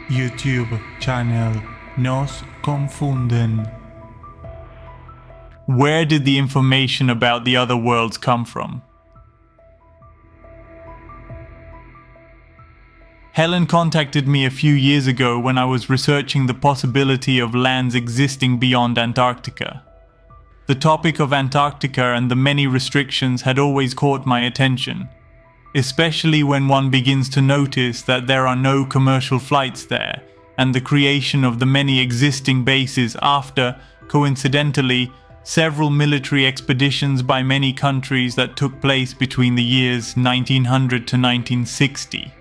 YouTube channel Nos Confunden. Where did the information about the other worlds come from? Helen contacted me a few years ago when I was researching the possibility of lands existing beyond Antarctica. The topic of Antarctica and the many restrictions had always caught my attention, especially when one begins to notice that there are no commercial flights there, and the creation of the many existing bases after, coincidentally, several military expeditions by many countries that took place between the years 1900 to 1960.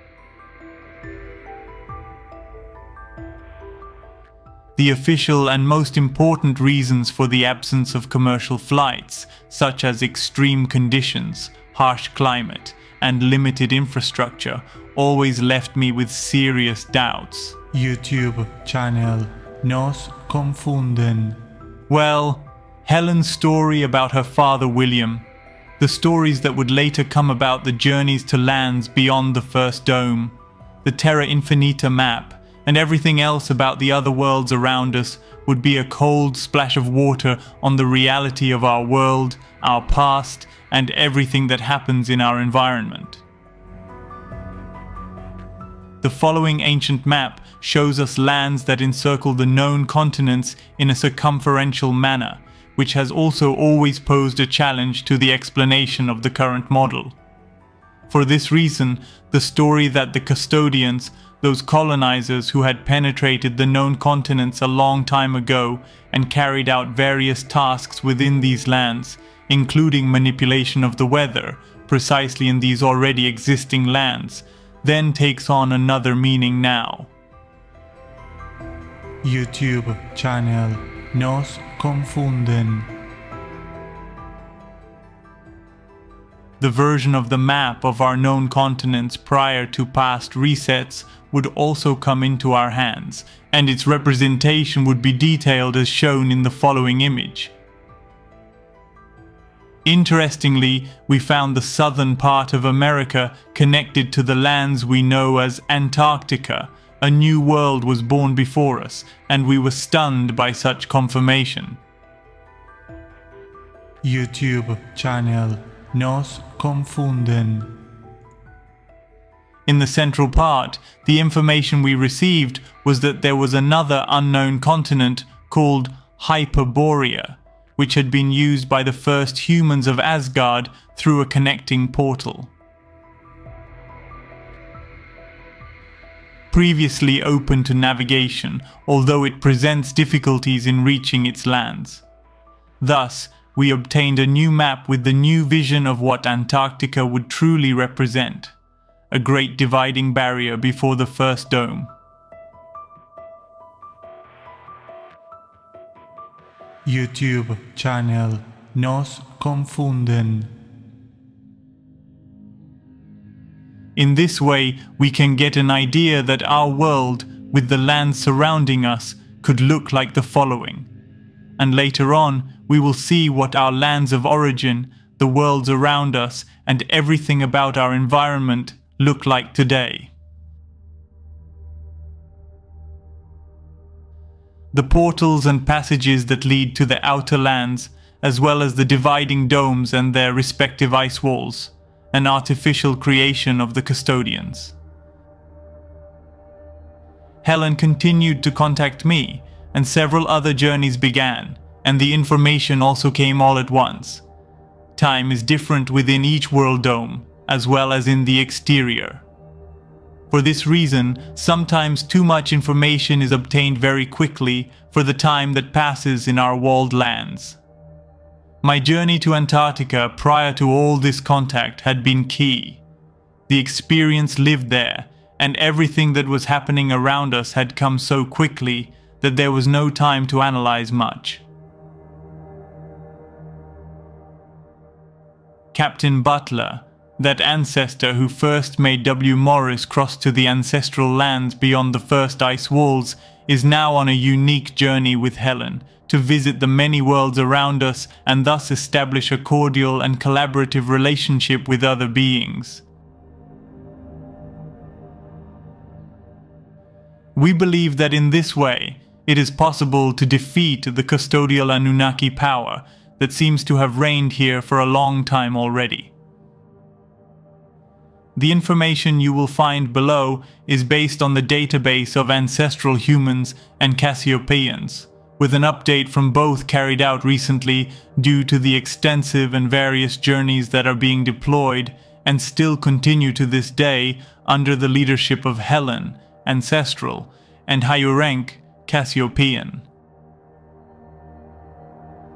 The official and most important reasons for the absence of commercial flights, such as extreme conditions, harsh climate, and limited infrastructure, always left me with serious doubts. YouTube channel Nos Confunden. Well, Helen's story about her father William, the stories that would later come about the journeys to lands beyond the first dome, the TERRA-INFINITA map, and everything else about the other worlds around us would be a cold splash of water on the reality of our world, our past, and everything that happens in our environment. The following ancient map shows us lands that encircle the known continents in a circumferential manner, which has also always posed a challenge to the explanation of the current model. For this reason, the story that the custodians, those colonizers who had penetrated the known continents a long time ago and carried out various tasks within these lands, including manipulation of the weather, precisely in these already existing lands, then takes on another meaning now. YouTube channel Nos Confunden. The version of the map of our known continents prior to past resets would also come into our hands, and its representation would be detailed as shown in the following image. Interestingly, we found the southern part of America connected to the lands we know as Antarctica. A new world was born before us, and we were stunned by such confirmation. YouTube channel Nos Confunden. In the central part, the information we received was that there was another unknown continent called Hyperborea, which had been used by the first humans of Asgard through a connecting portal. Previously open to navigation, although it presents difficulties in reaching its lands. Thus, we obtained a new map with the new vision of what Antarctica would truly represent. A great dividing barrier before the first dome. YouTube channel Nos Confunden. In this way, we can get an idea that our world, with the land surrounding us, could look like the following. And later on, we will see what our lands of origin, the worlds around us, and everything about our environment look like today. The portals and passages that lead to the outer lands, as well as the dividing domes and their respective ice walls, an artificial creation of the custodians. Helen continued to contact me, and several other journeys began, and the information also came all at once. Time is different within each world dome, as well as in the exterior. For this reason, sometimes too much information is obtained very quickly for the time that passes in our walled lands. My journey to Antarctica prior to all this contact had been key. The experience lived there, and everything that was happening around us had come so quickly that there was no time to analyze much. Captain Butler, that ancestor who first made W. Morris cross to the ancestral lands beyond the first ice walls, is now on a unique journey with Helen to visit the many worlds around us and thus establish a cordial and collaborative relationship with other beings. We believe that in this way, it is possible to defeat the custodial Anunnaki power that seems to have reigned here for a long time already. The information you will find below is based on the database of ancestral humans and Cassiopeans, with an update from both carried out recently due to the extensive and various journeys that are being deployed and still continue to this day under the leadership of Helen, ancestral, and Hayurenk, Cassiopean.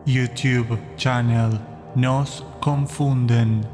YouTube channel Nos Confunden.